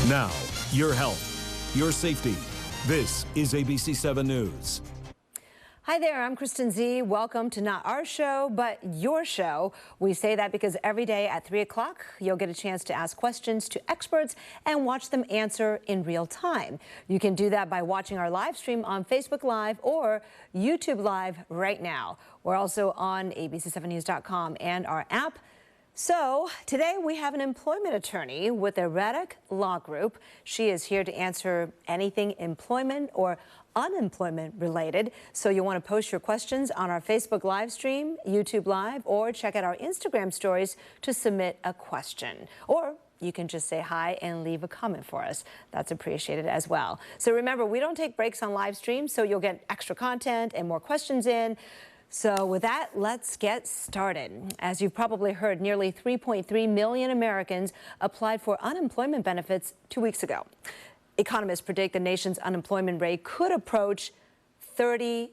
Now, your health, your safety. This is ABC7 News. Hi there, I'm Kristen Z. Welcome to not our show, but your show. We say that because every day at 3 o'clock, you'll get a chance to ask questions to experts and watch them answer in real time. You can do that by watching our live stream on Facebook Live or YouTube Live right now. We're also on ABC7news.com and our app. So today we have an employment attorney with the Reddick Law Group. She is here to answer anything employment or unemployment related. So you'll want to post your questions on our Facebook live stream, YouTube Live, or check out our Instagram stories to submit a question. Or you can just say hi and leave a comment for us. That's appreciated as well. So remember, we don't take breaks on live stream, so you'll get extra content and more questions in. So with that, let's get started. As you've probably heard, nearly 3.3 million Americans applied for unemployment benefits 2 weeks ago. Economists predict the nation's unemployment rate could approach 30%.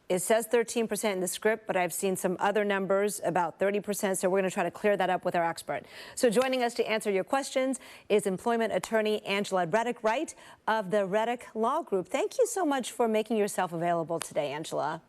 It says 13% in the script, but I've seen some other numbers about 30%, so we're going to try to clear that up with our expert. So joining us to answer your questions is employment attorney Angela Reddick-Wright of the Reddick Law Group. Thank you so much for making yourself available today, Angela.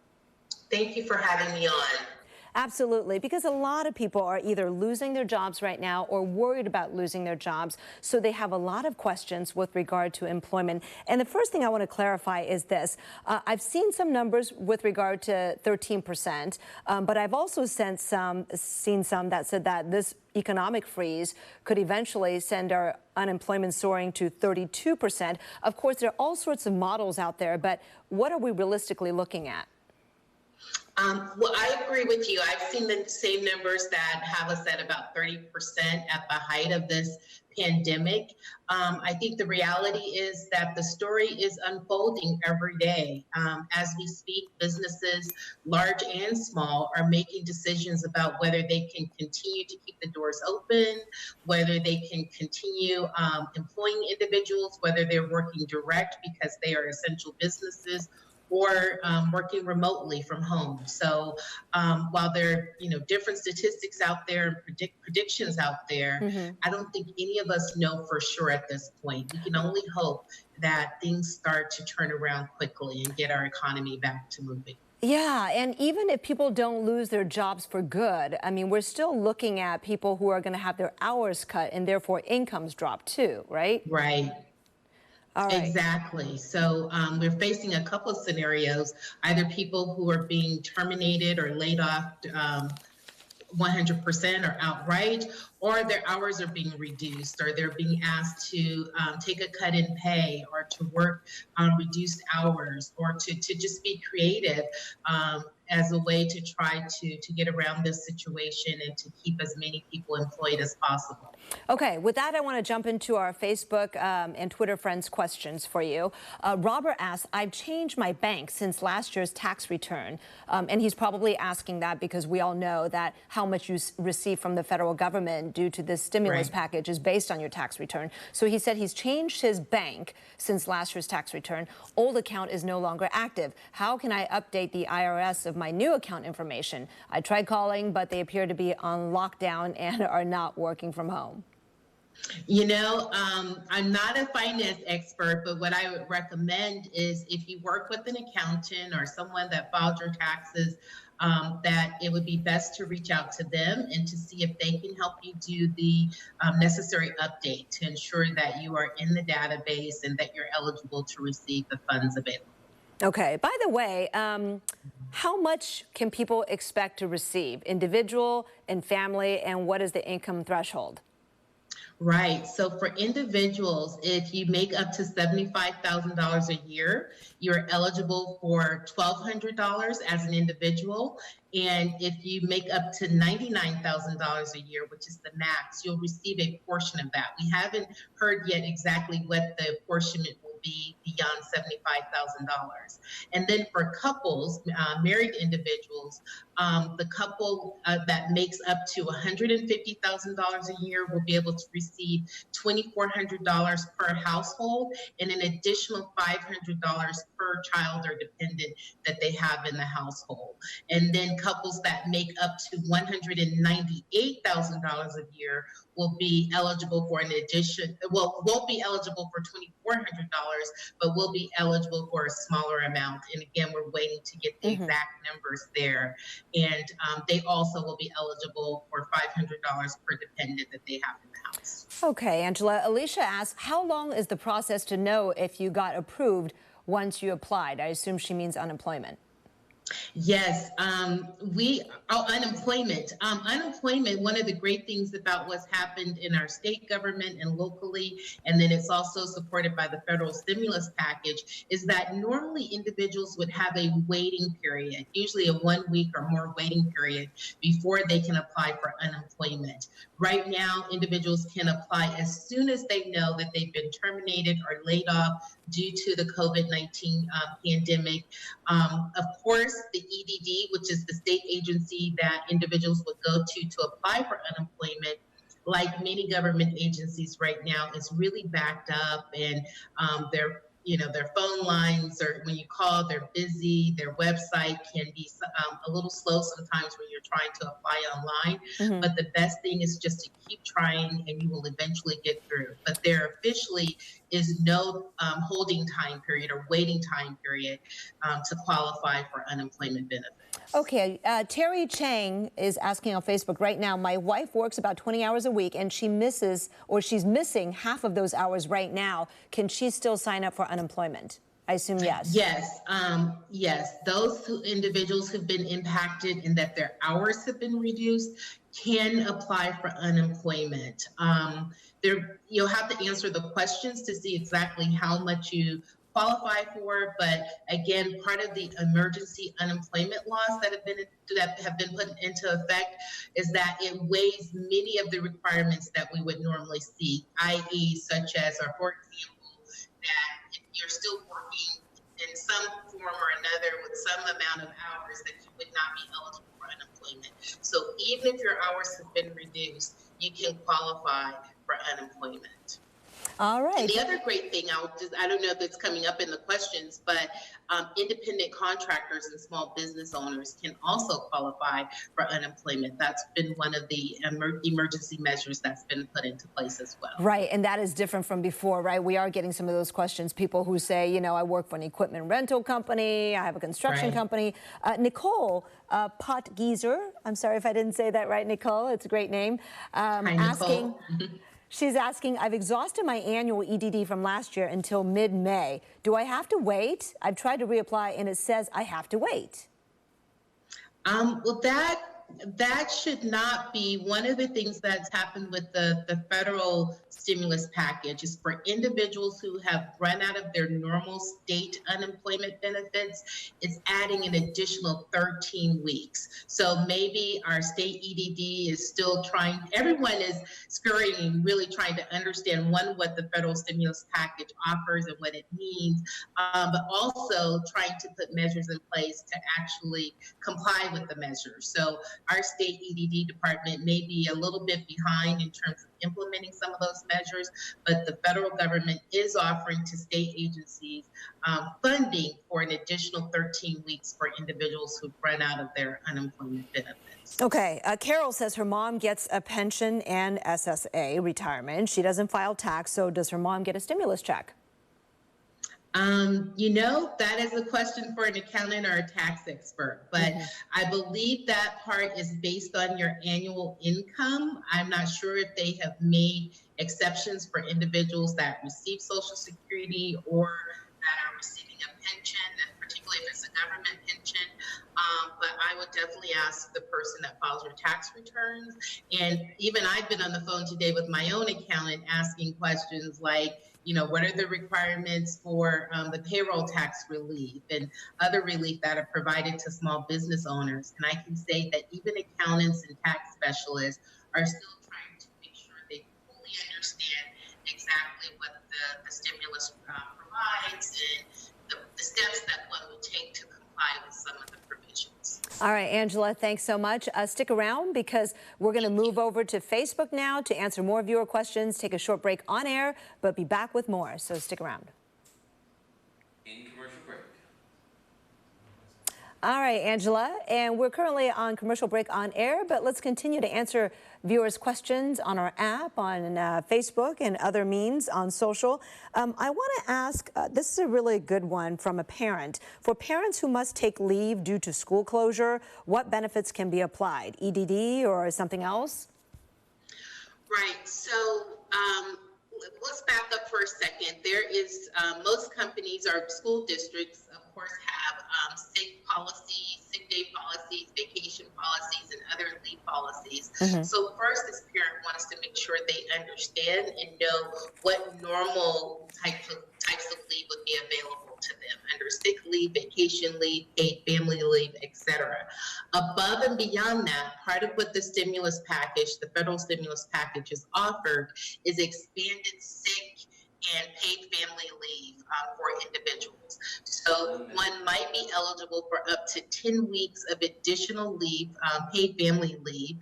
Thank you for having me on. Absolutely, because a lot of people are either losing their jobs right now or worried about losing their jobs, so they have a lot of questions with regard to employment. And the first thing I want to clarify is this. I've seen some numbers with regard to 13%, but I've also seen some that said that this economic freeze could eventually send our unemployment soaring to 32%. Of course, there are all sorts of models out there, but what are we realistically looking at? Well, I agree with you. I've seen the same numbers that have us at about 30% at the height of this pandemic. I think the reality is that the story is unfolding every day. As we speak, businesses, large and small, are making decisions about whether they can continue to keep the doors open, whether they can continue employing individuals, whether they're working direct because they are essential businesses, or working remotely from home. So while there are different statistics out there, predictions out there, I don't think any of us know for sure at this point. We can only hope that things start to turn around quickly and get our economy back to moving. Yeah, and even if people don't lose their jobs for good, I mean, we're still looking at people who are going to have their hours cut and therefore incomes drop too, right? Right. All right. Exactly. So we're facing a couple of scenarios, either people who are being terminated or laid off 100% or outright, or their hours are being reduced, or they're being asked to take a cut in pay, or to work on reduced hours, or to just be creative as a way to try to get around this situation and to keep as many people employed as possible. Okay, with that, I want to jump into our Facebook and Twitter friends' questions for you. Robert asks, I've changed my bank since last year's tax return. And he's probably asking that because we all know that how much you receive from the federal government due to this stimulus package is based on your tax return. So he said he's changed his bank since last year's tax return. Old account is no longer active. How can I update the IRS of my new account information? I tried calling, but they appear to be on lockdown and are not working from home. I'm not a finance expert, but what I would recommend is if you work with an accountant or someone that filed your taxes, that it would be best to reach out to them and to see if they can help you do the necessary update to ensure that you are in the database and that you're eligible to receive the funds available. Okay. By the way, how much can people expect to receive, individual and family, and what is the income threshold? Right. So for individuals, if you make up to $75,000 a year, you're eligible for $1,200 as an individual. And if you make up to $99,000 a year, which is the max, you'll receive a portion of that. We haven't heard yet exactly what the apportionment will be beyond $75,000. And then for couples, married individuals, The couple that makes up to $150,000 a year will be able to receive $2,400 per household and an additional $500 per child or dependent that they have in the household. And then couples that make up to $198,000 a year will be eligible for an addition, well, won't be eligible for $2,400, but will be eligible for a smaller amount. And again, we're waiting to get the exact numbers there. And they also will be eligible for $500 per dependent that they have in the house. Okay, Angela. Alicia asks, how long is the process to know if you got approved once you applied? I assume she means unemployment. Yes, unemployment. Unemployment, one of the great things about what's happened in our state government and locally, and then it's also supported by the federal stimulus package, is that normally individuals would have a waiting period, usually a 1 week or more waiting period before they can apply for unemployment. Right now, individuals can apply as soon as they know that they've been terminated or laid off due to the COVID-19 pandemic. Of course, the EDD, which is the state agency that individuals would go to apply for unemployment, like many government agencies right now, is really backed up, and their phone lines, or when you call, they're busy. Their website can be a little slow sometimes when you're trying to apply online. But the best thing is just to keep trying, and you will eventually get through. But there officially is no holding time period or waiting time period to qualify for unemployment benefits. Okay, Terry Chang is asking on Facebook right now, my wife works about 20 hours a week and she's missing half of those hours right now. Can she still sign up for unemployment? I assume yes. Yes, yes. Those individuals who've been impacted and that their hours have been reduced can apply for unemployment. You'll have to answer the questions to see exactly how much you qualify for, but again, part of the emergency unemployment laws that have been put into effect is that it waives many of the requirements that we would normally see, i.e., such as, or for example, that if you're still working in some form or another with some amount of hours, that you would not be eligible for unemployment. So even if your hours have been reduced, you can qualify for unemployment. All right. And the other great thing, I don't know if it's coming up in the questions, but independent contractors and small business owners can also qualify for unemployment. That's been one of the emergency measures that's been put into place as well. Right, and that is different from before, right? We are getting some of those questions. People who say, you know, I work for an equipment rental company, I have a construction company. Nicole Potgieser, I'm sorry if I didn't say that right, Nicole. It's a great name. Hi, Nicole. She's asking, I've exhausted my annual EDD from last year until mid-May. Do I have to wait? I've tried to reapply and it says I have to wait. Well, that should not be. One of the things that's happened with the federal stimulus package is for individuals who have run out of their normal state unemployment benefits, it's adding an additional 13 weeks. So maybe our state EDD is still trying, everyone is scurrying, really trying to understand, one, what the federal stimulus package offers and what it means, but also trying to put measures in place to actually comply with the measures. So our state EDD department may be a little bit behind in terms of implementing some of those measures, but the federal government is offering to state agencies funding for an additional 13 weeks for individuals who've run out of their unemployment benefits. Okay, Carol says her mom gets a pension and SSA retirement. She doesn't file tax, so does her mom get a stimulus check? You know, that is a question for an accountant or a tax expert, but I believe that part is based on your annual income. I'm not sure if they have made exceptions for individuals that receive Social Security or that are receiving a pension, and particularly if it's a government pension. But I would definitely ask the person that files your tax returns. And even I've been on the phone today with my own accountant asking questions like, you know, what are the requirements for the payroll tax relief and other relief that are provided to small business owners? And I can say that even accountants and tax specialists are still trying to make sure they fully understand exactly what the stimulus provides and the steps that one would take to comply with some of the provisions. All right, Angela, thanks so much. Stick around because we're going to move over to Facebook now to answer more viewer questions, take a short break on air, but be back with more. So stick around. In commercial break. All right, Angela, and we're currently on commercial break on air, but let's continue to answer viewers' questions on our app, on Facebook, and other means on social. I want to ask, this is a really good one from a parent. For parents who must take leave due to school closure, what benefits can be applied? EDD or something else? Right. So let's back up for a second. There is most companies or school districts, of course, have sick policies, sick day policies, vacation policies, and other leave policies. So first, this parent wants to make sure they understand and know what normal types of leave would be available to them under sick leave, vacation leave, paid family leave, etc. Above and beyond that, part of what the stimulus package, the federal stimulus package, has offered is expanded sick and paid family leave for individuals. So one might be eligible for up to 10 weeks of additional leave, paid family leave,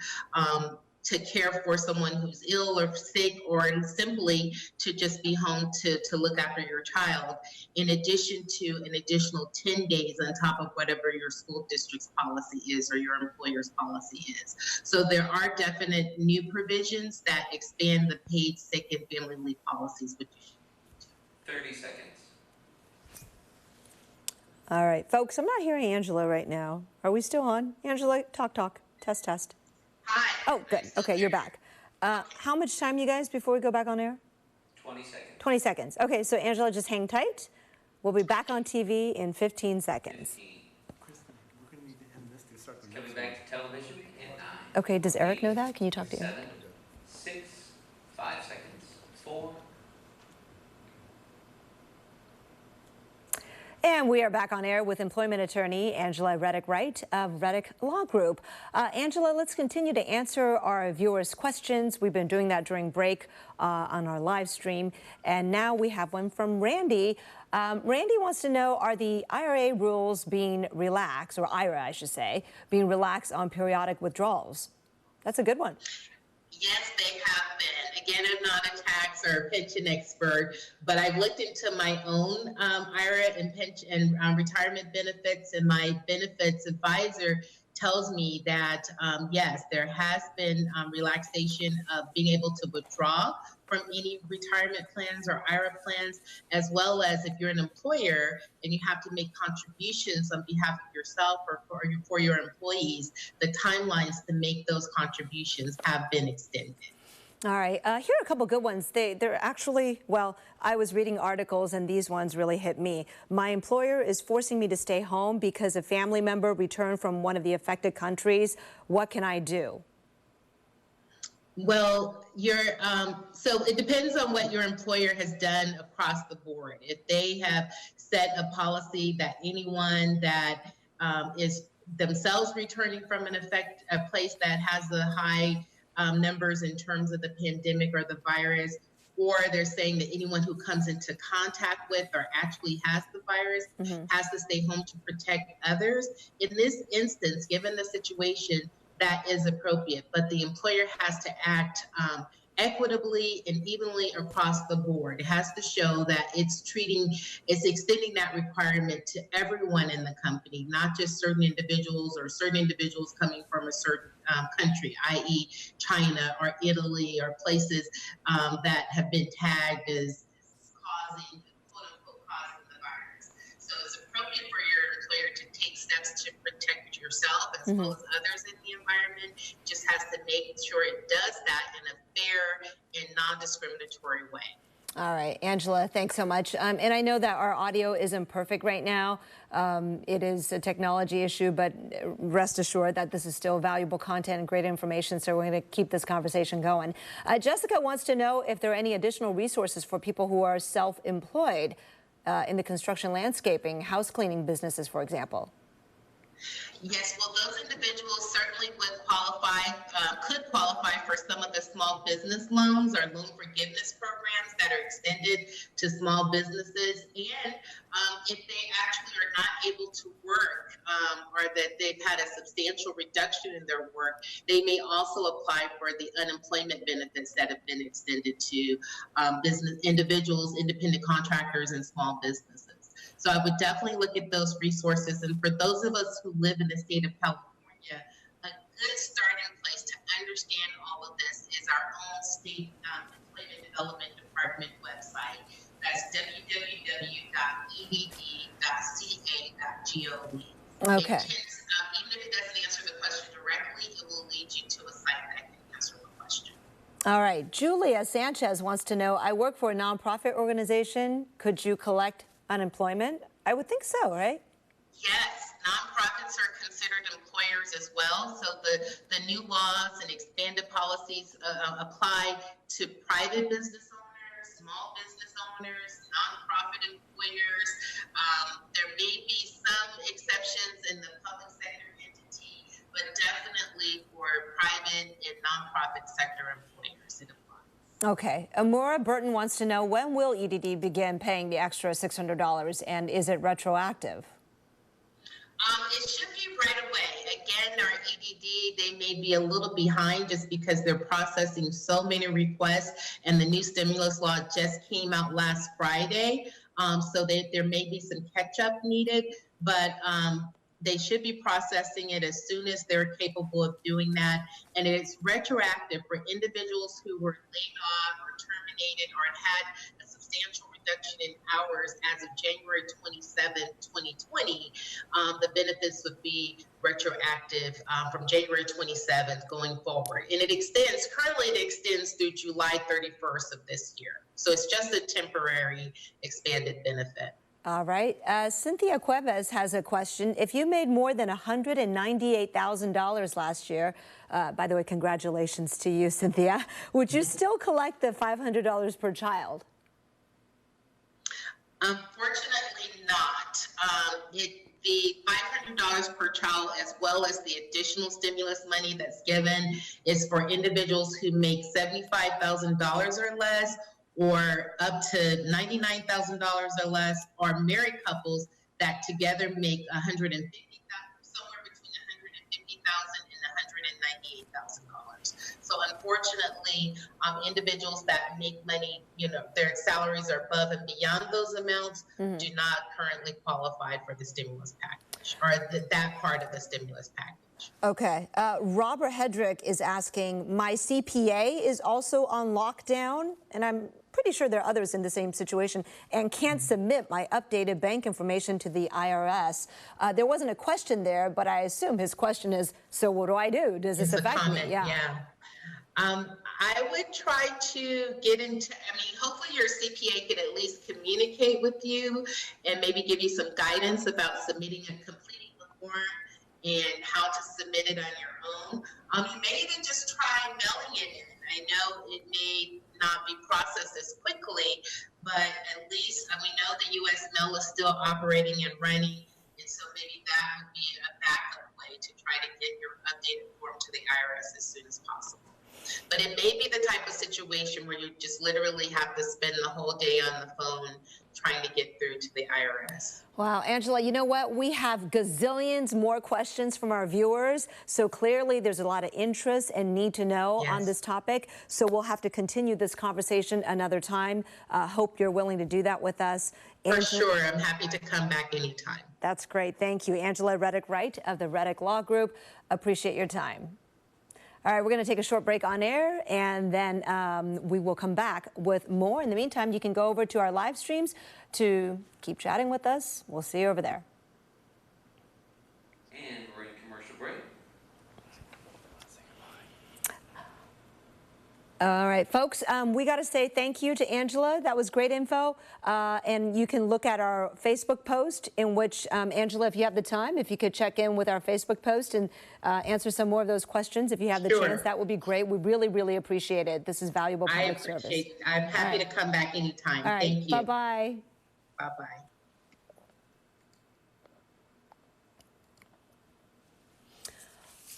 to care for someone who's ill or sick, or simply to just be home to look after your child, in addition to an additional 10 days on top of whatever your school district's policy is or your employer's policy is. So there are definite new provisions that expand the paid sick and family leave policies, which you should. 30 seconds. All right, folks, I'm not hearing Angela right now. Are we still on? Angela, talk, test. Hi. Oh, good. Okay, you're back. How much time, you guys, before we go back on air? 20 seconds. 20 seconds. Okay, so Angela, just hang tight. We'll be back on TV in 15 seconds. 15. Coming back to television in 9. Okay, does Eric know that? Can you talk to 7, Eric? 6, 5 seconds, 4. And we are back on air with employment attorney Angela Reddick-Wright of Reddick Law Group. Angela, let's continue to answer our viewers' questions. We've been doing that during break on our live stream. And now we have one from Randy. Randy wants to know, are the IRA rules being relaxed, or IRA, I should say, being relaxed on periodic withdrawals? That's a good one. Yes, they have been. Again, I'm not a tax or pension expert, but I've looked into my own IRA and pension and retirement benefits, and my benefits advisor tells me that, yes, there has been relaxation of being able to withdraw from any retirement plans or IRA plans, as well as if you're an employer and you have to make contributions on behalf of yourself or for your employees, the timelines to make those contributions have been extended. All right, here are a couple good ones. They're actually, well, I was reading articles and these ones really hit me. My employer is forcing me to stay home because a family member returned from one of the affected countries. What can I do? Well, so it depends on what your employer has done across the board. If they have set a policy that anyone that is themselves returning from a place that has the high numbers in terms of the pandemic or the virus, or they're saying that anyone who comes into contact with or actually has the virus has to stay home to protect others. In this instance, given the situation, that is appropriate, but the employer has to act equitably and evenly across the board. It has to show that it's extending that requirement to everyone in the company, not just certain individuals or certain individuals coming from a certain country, i.e. China or Italy or places that have been tagged as causing, quote unquote, causing the virus. So it's appropriate for your employer to take steps to protect yourself as well as others in the environment. Just has to make sure it does that in a fair and non-discriminatory way. All right, Angela, thanks so much. And I know that our audio isn't perfect right now. It is a technology issue, but rest assured that this is still valuable content and great information, so we're going to keep this conversation going. Jessica wants to know if there are any additional resources for people who are self-employed in the construction landscaping, house cleaning businesses, for example. Yes, well, those individuals certainly would could qualify for some of the small business loans or loan forgiveness programs that are extended to small businesses. And if they actually are not able to work or that they've had a substantial reduction in their work, they may also apply for the unemployment benefits that have been extended to business individuals, independent contractors, and small businesses. So I would definitely look at those resources. And for those of us who live in the state of California, a good starting place to understand all of this is our own state employment development department website. That's www.edd.ca.gov. Okay. Even if it doesn't answer the question directly, it will lead you to a site that can answer the question. All right. Julia Sanchez wants to know, I work for a nonprofit organization. Could you collect unemployment? I would think so, right? Yes, nonprofits are considered employers as well. So the new laws and expanded policies apply to private business owners, small business owners, nonprofit employers. There may be some exceptions in the public sector entity, but definitely for private and nonprofit sector employers, it applies. Okay. Amora Burton wants to know, when will EDD begin paying the extra $600, and is it retroactive? It should be right away. Again, our EDD, they may be a little behind just because they're processing so many requests, and the new stimulus law just came out last Friday. So there may be some catch up needed, but they should be processing it as soon as they're capable of doing that. And it's retroactive for individuals who were laid off or terminated or had a substantial reduction in hours as of January 27, 2020. The benefits would be retroactive from January 27th going forward. And it extends, currently it extends through July 31st of this year. So it's just a temporary expanded benefit. All right. Cynthia Cuevas has a question. If you made more than $198,000 last year, by the way, congratulations to you, Cynthia, would you still collect the $500 per child? Unfortunately not. The $500 per child, as well as the additional stimulus money that's given, is for individuals who make $75,000 or less, or up to $99,000 or less, or married couples that together make $150,000, somewhere between $150,000 and $198,000. So unfortunately, individuals that make money, their salaries are above and beyond those amounts, do not currently qualify for the stimulus package, or that part of the stimulus package. Okay. Robert Hedrick is asking, my CPA is also on lockdown, and I'm pretty sure there are others in the same situation, and can't submit my updated bank information to the IRS. There wasn't a question there, but I assume his question is, so what do I do? Does this affect me? Yeah. I would try to get into, hopefully your CPA could at least communicate with you and maybe give you some guidance about submitting and completing the form and how to submit it on your own. You may even just try mailing it in. I know it may not be processed as quickly, but at least we know the U.S. mail is still operating and running, and so maybe that would be a backup way to try to get your updated form to the IRS as soon as possible. But it may be the type of situation where you just literally have to spend the whole day on the phone trying to get through to the IRS. Wow, Angela, you know what? We have gazillions more questions from our viewers. So clearly there's a lot of interest and need to know on this topic. So we'll have to continue this conversation another time. Hope you're willing to do that with us. For sure. I'm happy to come back anytime. That's great. Thank you. Angela Reddick-Wright of the Reddick Law Group. Appreciate your time. All right, we're going to take a short break on air, and then we will come back with more. In the meantime, you can go over to our live streams to keep chatting with us. We'll see you over there. And we're in commercial break. All right, folks, we got to say thank you to Angela. That was great info. And you can look at our Facebook post in which, Angela, if you have the time, if you could check in with our Facebook post and answer some more of those questions. If you have the chance, that would be great. We really, really appreciate it. This is valuable public service. I appreciate it. I'm happy to come back anytime. All right. Thank you. Bye-bye. Bye-bye.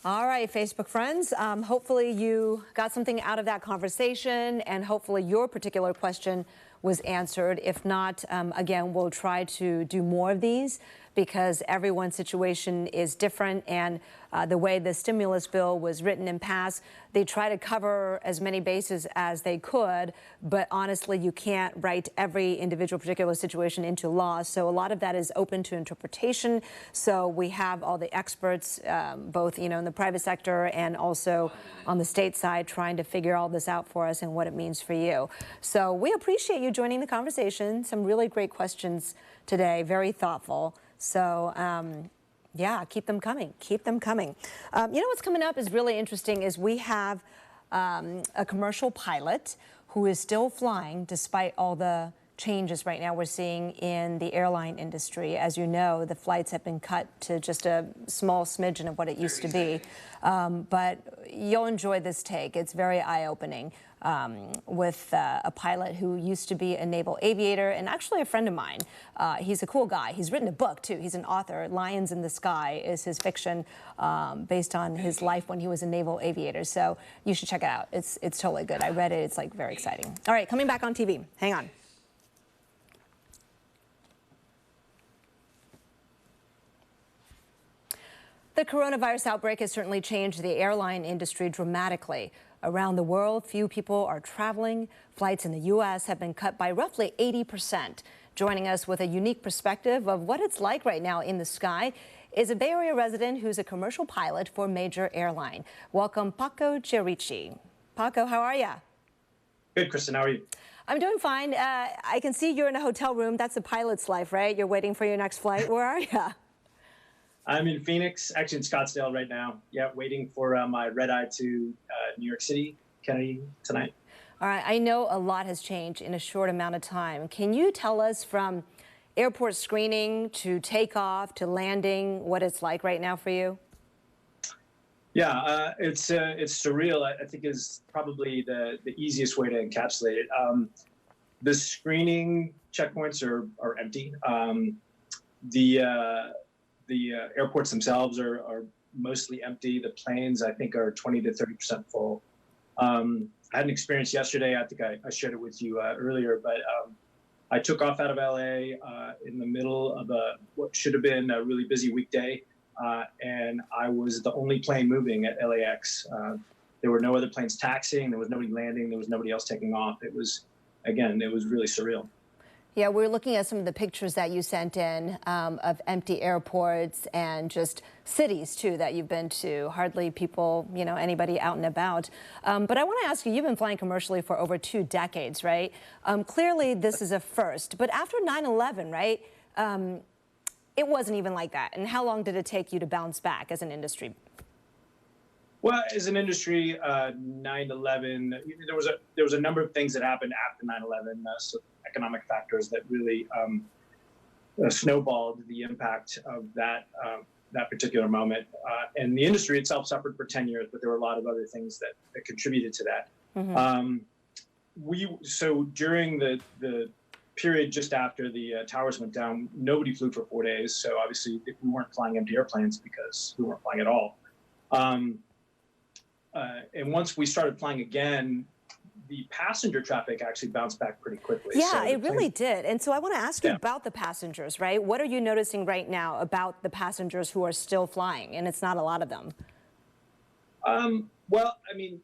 All right, Facebook friends, hopefully you got something out of that conversation, and hopefully your particular question was answered. If not, again, we'll try to do more of these, because everyone's situation is different, and the way the stimulus bill was written and passed, they try to cover as many bases as they could, but honestly, you can't write every individual particular situation into law. So a lot of that is open to interpretation. So we have all the experts, both in the private sector and also on the state side, trying to figure all this out for us and what it means for you. So we appreciate you joining the conversation. Some really great questions today, very thoughtful. So yeah, keep them coming. Keep them coming. What's coming up is really interesting is we have a commercial pilot who is still flying despite all the changes right now we're seeing in the airline industry. As you know, the flights have been cut to just a small smidgen of what it used to be. But you'll enjoy this take. It's very eye-opening with a pilot who used to be a naval aviator and actually a friend of mine. He's a cool guy. He's written a book, too. He's an author. Lions in the Sky is his fiction based on his life when he was a naval aviator. So you should check it out. It's totally good. I read it. It's like very exciting. All right, coming back on TV. Hang on. The coronavirus outbreak has certainly changed the airline industry dramatically. Around the world, few people are traveling. Flights in the U.S. have been cut by roughly 80%. Joining us with a unique perspective of what it's like right now in the sky is a Bay Area resident who's a commercial pilot for a major airline. Welcome, Paco Chierici. Paco, how are you? Good, Kristen. How are you? I'm doing fine. I can see you're in a hotel room. That's a pilot's life, right? You're waiting for your next flight. Where are you? I'm in Phoenix, actually in Scottsdale right now. Yeah, waiting for my red eye to New York City, Kennedy tonight. All right, I know a lot has changed in a short amount of time. Can you tell us from airport screening to takeoff to landing what it's like right now for you? Yeah, it's surreal. I think is probably the easiest way to encapsulate it. The screening checkpoints are empty. The airports themselves are mostly empty. The planes, I think, are 20 to 30% full. I had an experience yesterday. I think I shared it with you earlier, but I took off out of LA in the middle of what should have been a really busy weekday, and I was the only plane moving at LAX. There were no other planes taxiing. There was nobody landing. There was nobody else taking off. It was really surreal. Yeah, we're looking at some of the pictures that you sent in of empty airports and just cities, too, that you've been to. Hardly people, anybody out and about. But I want to ask you, you've been flying commercially for over 2 decades, right? Clearly, this is a first. But after 9/11, right, it wasn't even like that. And how long did it take you to bounce back as an industry? Well, as an industry, 9/11, there was a number of things that happened after 9/11, so economic factors that really snowballed the impact of that particular moment. And the industry itself suffered for 10 years, but there were a lot of other things that contributed to that. Mm-hmm. So during the period just after the towers went down, nobody flew for 4 days. So obviously we weren't flying empty airplanes because we weren't flying at all. And once we started flying again, the passenger traffic actually bounced back pretty quickly. Yeah, so it really did. And so I want to ask you about the passengers, right? What are you noticing right now about the passengers who are still flying? And it's not a lot of them. Well, I mean,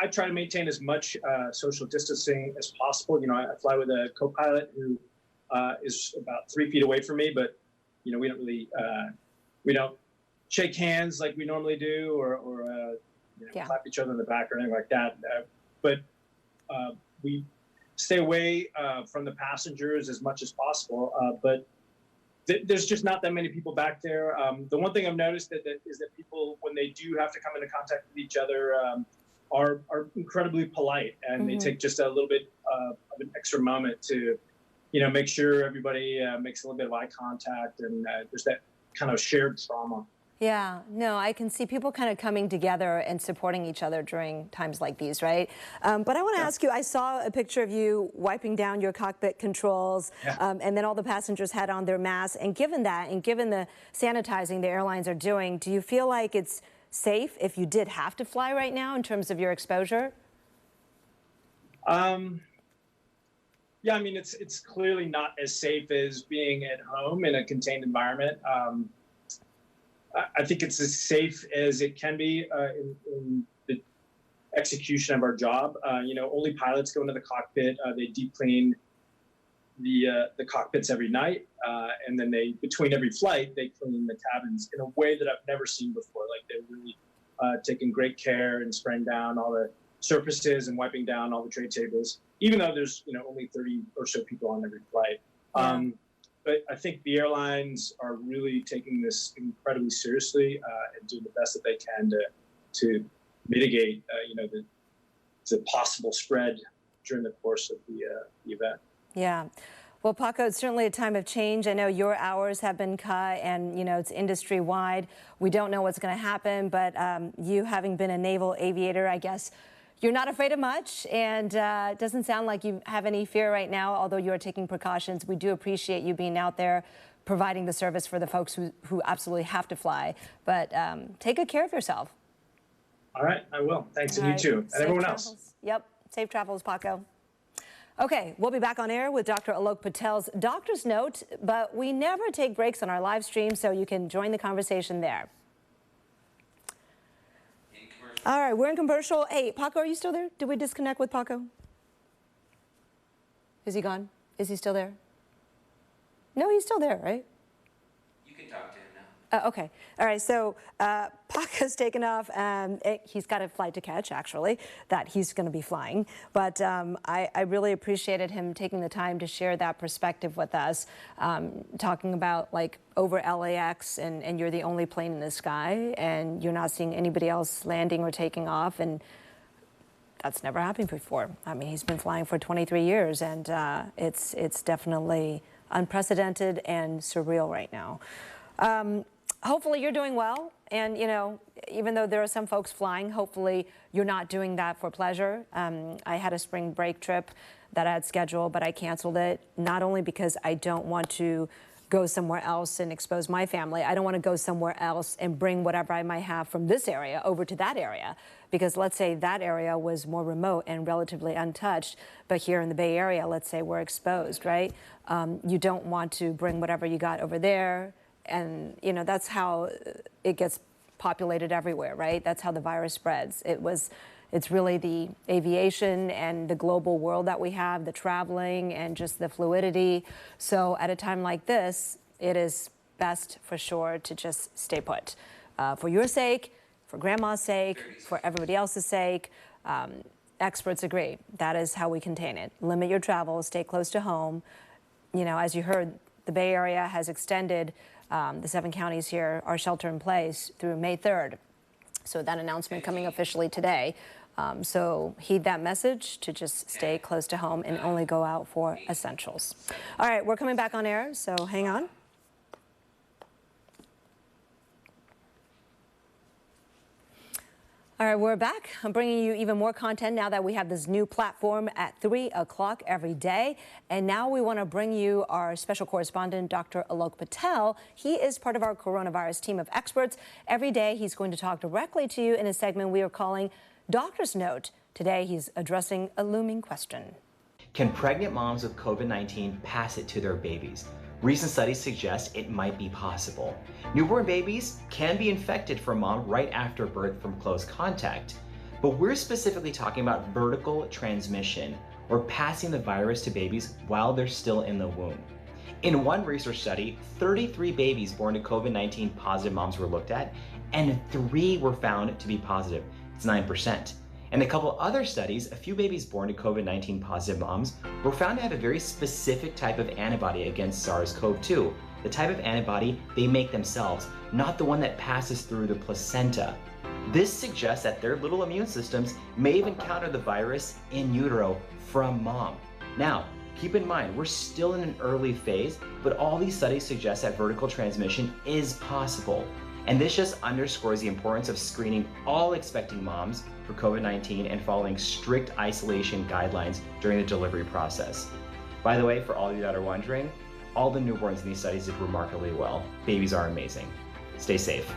I try to maintain as much social distancing as possible. I fly with a co-pilot who is about 3 feet away from me, but, we don't really, we don't shake hands like we normally do or clap each other in the back or anything like that. But we stay away from the passengers as much as possible. But there's just not that many people back there. The one thing I've noticed is that people, when they do have to come into contact with each other, are incredibly polite, and they take just a little bit of an extra moment to, make sure everybody makes a little bit of eye contact, and there's that kind of shared trauma. Yeah, no, I can see people kind of coming together and supporting each other during times like these, right? But I want to ask you, I saw a picture of you wiping down your cockpit controls, and then all the passengers had on their masks. And given that, and given the sanitizing the airlines are doing, do you feel like it's safe if you did have to fly right now in terms of your exposure? Yeah, I mean, it's clearly not as safe as being at home in a contained environment. I think it's as safe as it can be in the execution of our job. Only pilots go into the cockpit. They deep clean the cockpits every night, and then between every flight they clean the cabins in a way that I've never seen before. Like they're really taking great care and spraying down all the surfaces and wiping down all the tray tables, even though there's only 30 or so people on every flight. Yeah. But I think the airlines are really taking this incredibly seriously and doing the best that they can to mitigate the possible spread during the course of the event. Yeah. Well, Paco, it's certainly a time of change. I know your hours have been cut and, it's industry-wide. We don't know what's going to happen, but you having been a naval aviator, I guess you're not afraid of much, and it doesn't sound like you have any fear right now, although you are taking precautions. We do appreciate you being out there providing the service for the folks who absolutely have to fly. But take good care of yourself. All right, I will. Thanks, and you too, and everyone else. Yep, safe travels, Paco. Okay, we'll be back on air with Dr. Alok Patel's doctor's note, but we never take breaks on our live stream, so you can join the conversation there. All right, we're in commercial. Hey, Paco, are you still there? Did we disconnect with Paco? Is he gone? Is he still there? No, he's still there, right? You can talk to him now. Okay. All right. So Paco's taken off. He's got a flight to catch, actually, that he's going to be flying. But I really appreciated him taking the time to share that perspective with us, talking about like over LAX and you're the only plane in the sky and you're not seeing anybody else landing or taking off. And that's never happened before. I mean, he's been flying for 23 years and it's definitely unprecedented and surreal right now. Hopefully you're doing well. And, even though there are some folks flying, hopefully you're not doing that for pleasure. I had a spring break trip that I had scheduled, but I canceled it, not only because I don't want to go somewhere else and expose my family. I don't want to go somewhere else and bring whatever I might have from this area over to that area. Because let's say that area was more remote and relatively untouched, but here in the Bay Area, let's say we're exposed, right? You don't want to bring whatever you got over there. And, that's how it gets populated everywhere, right? That's how the virus spreads. It's really the aviation and the global world that we have, the traveling and just the fluidity. So at a time like this, it is best for sure to just stay put. For your sake, for grandma's sake, for everybody else's sake. Experts agree. That is how we contain it. Limit your travel, stay close to home. As you heard, the Bay Area has extended the 7 counties here are shelter in place through May 3rd. So that announcement coming officially today. So heed that message to just stay close to home and only go out for essentials. All right, we're coming back on air, so hang on. All right, we're back. I'm bringing you even more content now that we have this new platform at 3 o'clock every day. And now we want to bring you our special correspondent, Dr. Alok Patel. He is part of our coronavirus team of experts. Every day, he's going to talk directly to you in a segment we are calling Doctor's Note. Today, he's addressing a looming question. Can pregnant moms with COVID-19 pass it to their babies? Recent studies suggest it might be possible. Newborn babies can be infected from mom right after birth from close contact, but we're specifically talking about vertical transmission, or passing the virus to babies while they're still in the womb. In one research study, 33 babies born to COVID-19 positive moms were looked at, and 3 were found to be positive. It's 9%. In a couple other studies, a few babies born to COVID-19 positive moms were found to have a very specific type of antibody against SARS-CoV-2, the type of antibody they make themselves, not the one that passes through the placenta. This suggests that their little immune systems may have encountered the virus in utero from mom. Now, keep in mind, we're still in an early phase, but all these studies suggest that vertical transmission is possible. And this just underscores the importance of screening all expecting moms for COVID-19 and following strict isolation guidelines during the delivery process. By the way, for all of you that are wondering, all the newborns in these studies did remarkably well. Babies are amazing. Stay safe.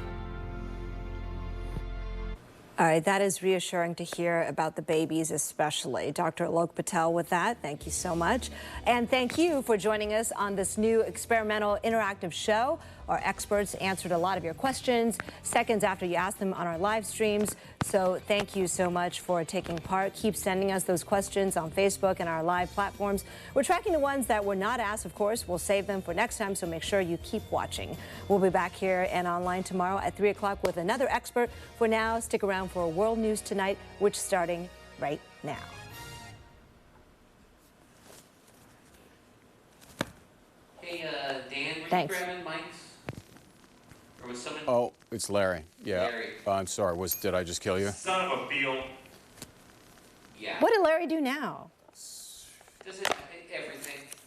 All right, that is reassuring to hear about the babies especially. Dr. Alok Patel with that. Thank you so much. And thank you for joining us on this new experimental interactive show. Our experts answered a lot of your questions seconds after you asked them on our live streams. So thank you so much for taking part. Keep sending us those questions on Facebook and our live platforms. We're tracking the ones that were not asked, of course. We'll save them for next time, so make sure you keep watching. We'll be back here and online tomorrow at 3 o'clock with another expert. For now, stick around for World News Tonight, which is starting right now. Hey, Dan, were Thanks. you grabbing mics? Or was someone... Oh, it's Larry. Yeah. Larry. I'm sorry. Did I just kill you? Son of a Beal. Yeah. What did Larry do now? Does it... everything.